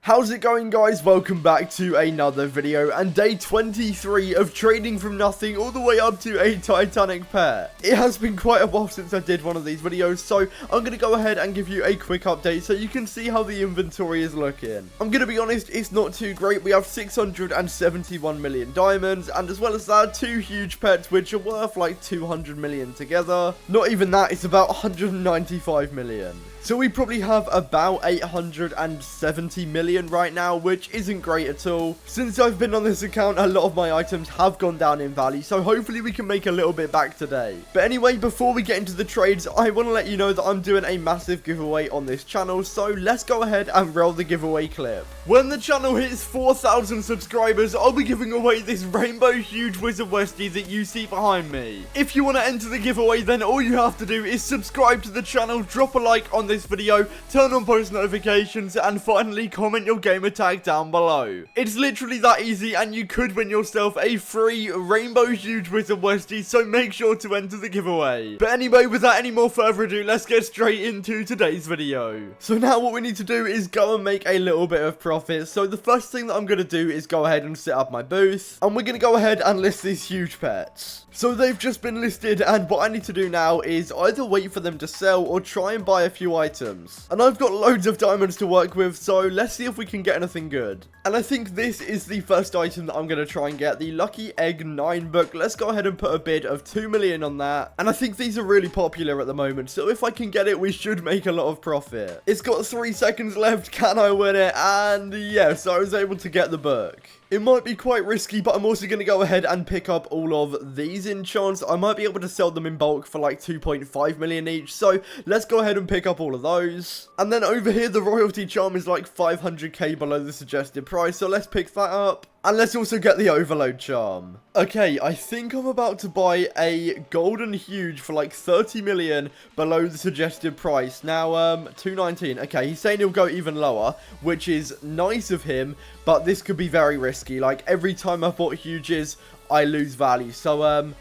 How's it going, guys? Welcome back to another video and day 23 of trading from nothing all the way up to a Titanic pair. It has been quite a while since I did one of these videos, so I'm going to go ahead and give you a quick update so you can see how the inventory is looking. I'm going to be honest, it's not too great. We have 671 million diamonds, and as well as that, two huge pets which are worth like 200 million together. Not even that, it's about 195 million. So we probably have about 870 million right now, which isn't great at all. Since I've been on this account, a lot of my items have gone down in value, so hopefully we can make a little bit back today. But anyway, before we get into the trades, I want to let you know that I'm doing a massive giveaway on this channel, so let's go ahead and roll the giveaway clip. When the channel hits 4,000 subscribers, I'll be giving away this rainbow huge Wizard Westie that you see behind me. If you want to enter the giveaway, then all you have to do is subscribe to the channel, drop a like on this video, turn on post notifications, and finally comment your gamer tag down below. It's literally that easy, and you could win yourself a free rainbow huge Wizard Westie, so make sure to enter the giveaway. But anyway, without any more further ado, let's get straight into today's video. So now what we need to do is go and make a little bit of profit. So the first thing that I'm going to do is go ahead and set up my booth, and we're going to go ahead and list these huge pets. So they've just been listed, and what I need to do now is either wait for them to sell or try and buy a few items. And I've got loads of diamonds to work with, so let's see if we can get anything good. And I think this is the first item that I'm going to try and get, the Lucky Egg 9 book. Let's go ahead and put a bid of 2 million on that. And I think these are really popular at the moment, so if I can get it, we should make a lot of profit. It's got 3 seconds left. Can I win it? And yes, I was able to get the book. It might be quite risky, but I'm also going to go ahead and pick up all of these enchants. I might be able to sell them in bulk for like 2.5 million each, so let's go ahead and pick up all of those. And then over here, the royalty charm is like 500k below the suggested price, so let's pick that up. And let's also get the overload charm. Okay, I think I'm about to buy a golden huge for like 30 million below the suggested price. Now, 219. Okay, he's saying he'll go even lower, which is nice of him, but this could be very risky. Like, every time I bought huges, I lose value. So,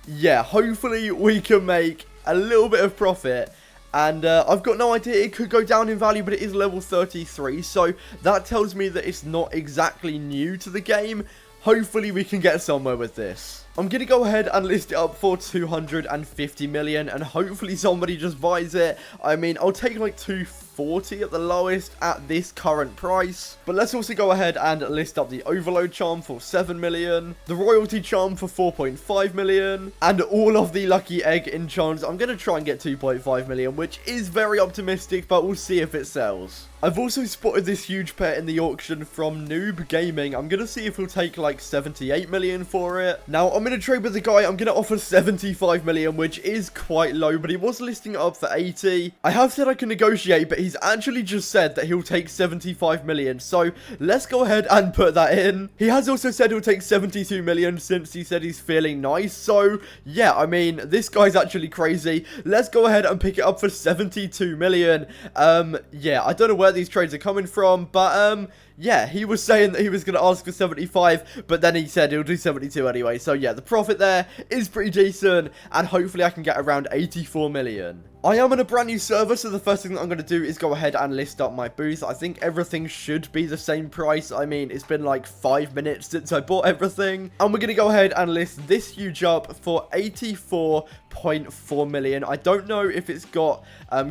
yeah, hopefully we can make a little bit of profit. And I've got no idea, it could go down in value, but it is level 33, so that tells me that it's not exactly new to the game. Hopefully we can get somewhere with this. I'm going to go ahead and list it up for 250 million, and hopefully somebody just buys it. I mean, I'll take like 240 at the lowest at this current price. But let's also go ahead and list up the overload charm for 7 million, the royalty charm for 4.5 million, and all of the lucky egg enchants. I'm going to try and get 2.5 million, which is very optimistic, but we'll see if it sells. I've also spotted this huge pet in the auction from Noob Gaming. I'm going to see if he'll take like 78 million for it. Now, I'm going to trade with the guy. I'm going to offer 75 million, which is quite low, but he was listing it up for 80. I have said I can negotiate, but he's actually just said that he'll take 75 million. So let's go ahead and put that in. He has also said he'll take 72 million since he said he's feeling nice. So yeah, I mean, this guy's actually crazy. Let's go ahead and pick it up for 72 million. Yeah, I don't know where these trades are coming from, but yeah, he was saying that he was going to ask for 75, but then he said he'll do 72 anyway. So yeah, the profit there is pretty decent, and hopefully I can get around 84 million. I am on a brand new server, so the first thing that I'm going to do is go ahead and list up my booth. I think everything should be the same price. I mean, it's been like 5 minutes since I bought everything. And we're going to go ahead and list this huge up for 84.4 million. I don't know if it's got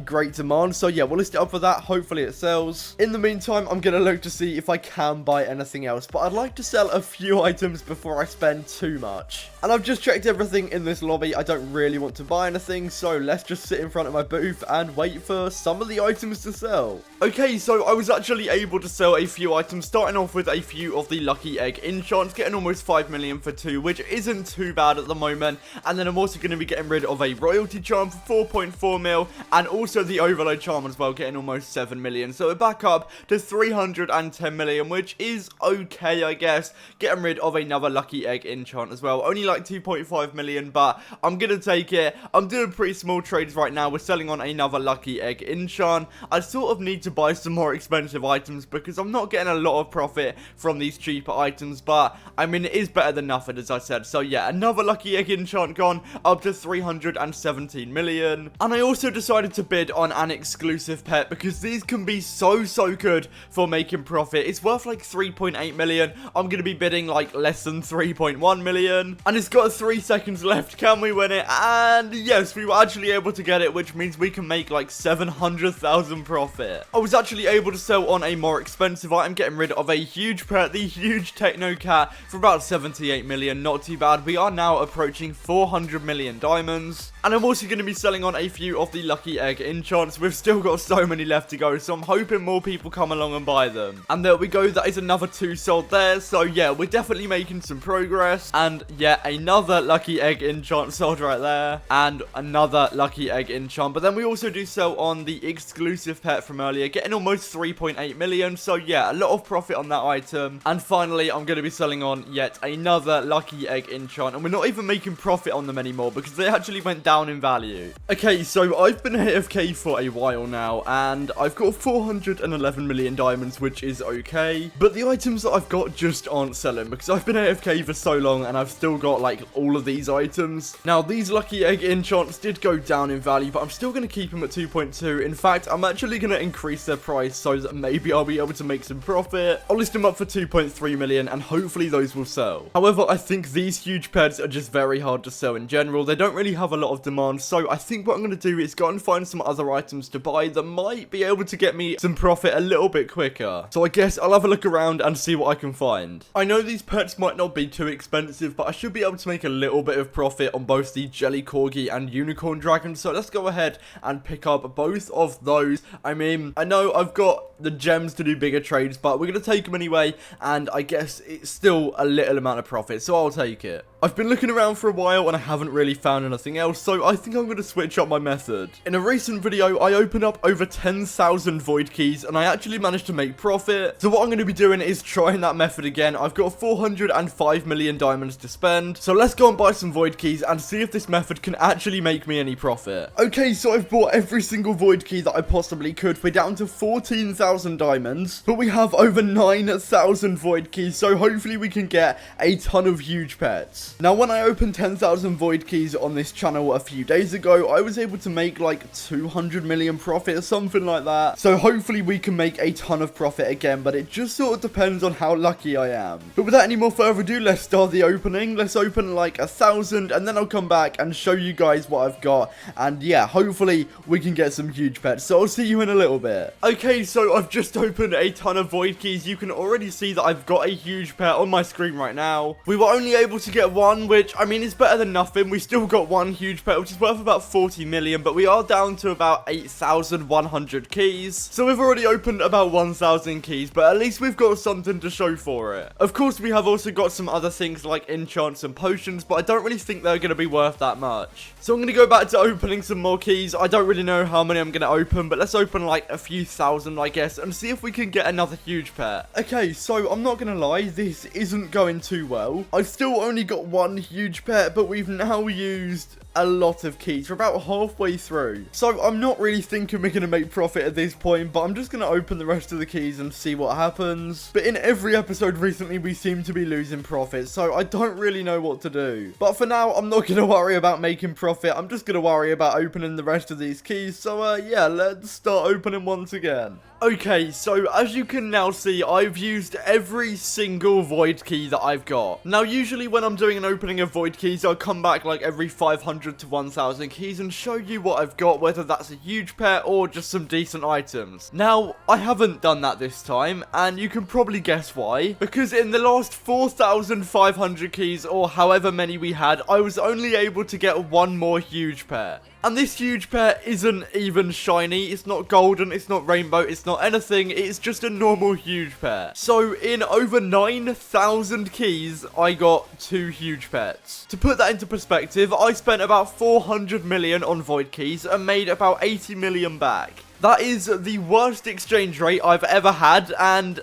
great demand, so yeah, we'll list it up for that. Hopefully it sells. In the meantime, I'm going to look to see if I can buy anything else, but I'd like to sell a few items before I spend too much. And I've just checked everything in this lobby. I don't really want to buy anything, so let's just sit in front of my booth and wait for some of the items to sell. Okay, so I was actually able to sell a few items, starting off with a few of the lucky egg enchants, getting almost 5 million for 2, which isn't too bad at the moment. And then I'm also going to be getting rid of a royalty charm for 4.4 mil, and also the overload charm as well, getting almost 7 million. So we're back up to 310 million, which is okay, I guess. Getting rid of another lucky egg enchant as well, only like 2.5 million, but I'm going to take it. I'm doing pretty small trades right now now we're selling on another lucky egg enchant. I sort of need to buy some more expensive items because I'm not getting a lot of profit from these cheaper items, but I mean, it is better than nothing, as I said. So yeah, another lucky egg enchant gone, up to 317 million. And I also decided to bid on an exclusive pet because these can be so good for making profit. It's worth like 3.8 million. I'm going to be bidding like less than 3.1 million. And it's got 3 seconds left. Can we win it? And yes, we were actually able to get it, which means we can make like 700,000 profit. I was actually able to sell on a more expensive item, getting rid of a huge pet, the huge techno cat, for about 78 million. Not too bad. We are now approaching 400 million diamonds. And I'm also going to be selling on a few of the lucky egg enchants. We've still got so many left to go, so I'm hoping more people come along and buy them. And there we go, that is another 2 sold there. So yeah, we're definitely making some progress. And yeah, another lucky egg enchant sold right there. And another lucky egg enchant. But then we also do sell on the exclusive pet from earlier, getting almost 3.8 million. So yeah, a lot of profit on that item. And finally, I'm going to be selling on yet another lucky egg enchant. And we're not even making profit on them anymore because they actually went down in value. Okay, so I've been AFK for a while now, and I've got 411 million diamonds, which is okay. But the items that I've got just aren't selling because I've been AFK for so long, and I've still got like all of these items. Now, these lucky egg enchants did go down in value, but I'm still going to keep them at 2.2. In fact, I'm actually going to increase their price so that maybe I'll be able to make some profit. I'll list them up for 2.3 million, and hopefully those will sell. However, I think these huge pets are just very hard to sell in general. They don't really have a lot of demand, so I think what I'm going to do is go and find some other items to buy that might be able to get me some profit a little bit quicker. So I guess I'll have a look around and see what I can find. I know these pets might not be too expensive, but I should be able to make a little bit of profit on both the jelly corgi and unicorn dragon, so let's go ahead and pick up both of those. I mean, I know I've got the gems to do bigger trades, but we're going to take them anyway, and I guess it's still a little amount of profit, so I'll take it. I've been looking around for a while and I haven't really found anything else, so I think I'm going to switch up my method. In a recent video, I opened up over 10,000 void keys and I actually managed to make profit. So what I'm going to be doing is trying that method again. I've got 405 million diamonds to spend, so let's go and buy some void keys and see if this method can actually make me any profit. Okay, so I've bought every single void key that I possibly could. We're down to 14,000 diamonds, but we have over 9,000 void keys, so hopefully we can get a ton of huge pets. Now, when I opened 10,000 void keys on this channel a few days ago, I was able to make like 200 million profit or something like that. So hopefully we can make a ton of profit again, but it just sort of depends on how lucky I am. But without any more further ado, let's start the opening. Let's open like 1,000 and then I'll come back and show you guys what I've got. And yeah, hopefully we can get some huge pets. So I'll see you in a little bit. Okay, so I've just opened a ton of void keys. You can already see that I've got a huge pet on my screen right now. We were only able to get one, which I mean is better than nothing. We still got one huge pet, which is worth about 40 million, but we are down to about 8,100 keys. So we've already opened about 1,000 keys, but at least we've got something to show for it. Of course, we have also got some other things like enchants and potions, but I don't really think they're going to be worth that much. So I'm going to go back to opening some more keys. I don't really know how many I'm going to open, but let's open like a few thousand, I guess, and see if we can get another huge pet. Okay, so I'm not going to lie, this isn't going too well. I've still only got one huge pet, but we've now used a lot of keys. We're about halfway through, so I'm not really thinking we're going to make profit at this point, but I'm just going to open the rest of the keys and see what happens. But in every episode recently, we seem to be losing profit, so I don't really know what to do. But for now, I'm not going to worry about making profit. I'm just going to worry about opening the rest of these keys. So yeah, let's start opening once again. Okay, so as you can now see, I've used every single void key that I've got. Now, usually when I'm doing an opening of void keys, I'll come back like every 500 to 1,000 keys and show you what I've got, whether that's a huge pet or just some decent items. Now, I haven't done that this time, and you can probably guess why. Because in the last 4,500 keys, or however many we had, I was only able to get one more huge pet. And this huge pet isn't even shiny, it's not golden, it's not rainbow, it's not anything, it's just a normal huge pet. So in over 9,000 keys, I got 2 huge pets. To put that into perspective, I spent about 400 million on void keys and made about 80 million back. That is the worst exchange rate I've ever had, and,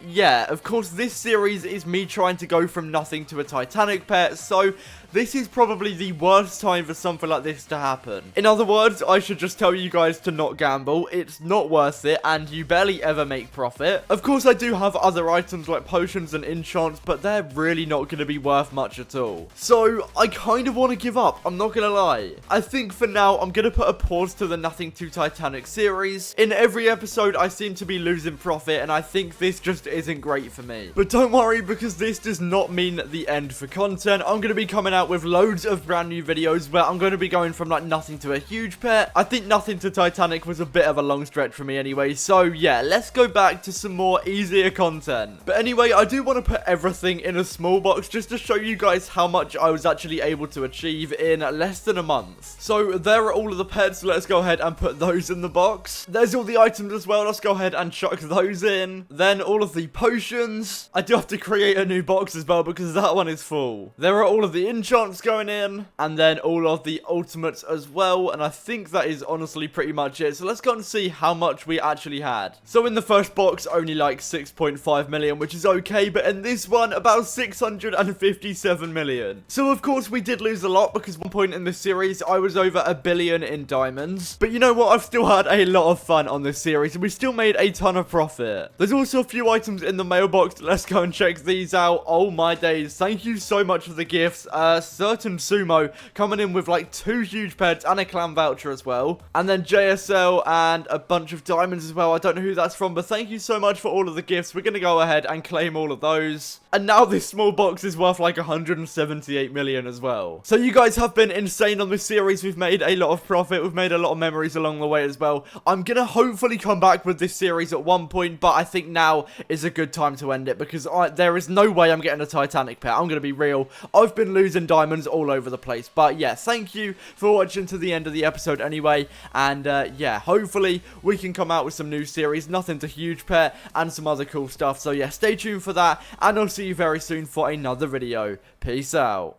yeah, of course, this series is me trying to go from nothing to a Titanic pet, so this is probably the worst time for something like this to happen. In other words, I should just tell you guys to not gamble. It's not worth it, and you barely ever make profit. Of course, I do have other items like potions and enchants, but they're really not going to be worth much at all. So, I kind of want to give up. I'm not going to lie. I think for now, I'm going to put a pause to the Nothing Too Titanic series. In every episode, I seem to be losing profit, and I think this just isn't great for me. But don't worry, because this does not mean the end for content. I'm going to be coming out with loads of brand new videos where I'm going to be going from like nothing to a huge pet. I think Nothing to Titanic was a bit of a long stretch for me anyway. So yeah, let's go back to some more easier content. But anyway, I do want to put everything in a small box just to show you guys how much I was actually able to achieve in less than a month. So there are all of the pets. Let's go ahead and put those in the box. There's all the items as well. Let's go ahead and chuck those in. Then all of the potions. I do have to create a new box as well because that one is full. There are all of the enchants going in. And then all of the ultimates as well. And I think that is honestly pretty much it. So let's go and see how much we actually had. So in the first box, only like 6.5 million, which is okay. But in this one, about 657 million. So of course, we did lose a lot because one point in this series, I was over 1 billion in diamonds. But you know what? I've still had a lot of fun on this series. And we still made a ton of profit. There's also a few items in the mailbox. Let's go and check these out. Oh my days. Thank you so much for the gifts. Certain Sumo coming in with like 2 huge pets and a clan voucher as well. And then JSL and a bunch of diamonds as well. I don't know who that's from, but thank you so much for all of the gifts. We're going to go ahead and claim all of those. And now this small box is worth like 178 million as well. So you guys have been insane on this series. We've made a lot of profit. We've made a lot of memories along the way as well. I'm going to hopefully come back with this series at one point, but I think now is a good time to end it because there is no way I'm getting a Titanic pet. I'm going to be real. I've been losing diamonds all over the place. But yeah, thank you for watching to the end of the episode anyway. And yeah, hopefully we can come out with some new series, Nothing to Huge Pet, and some other cool stuff. So yeah, stay tuned for that, and I'll see you very soon for another video. Peace out.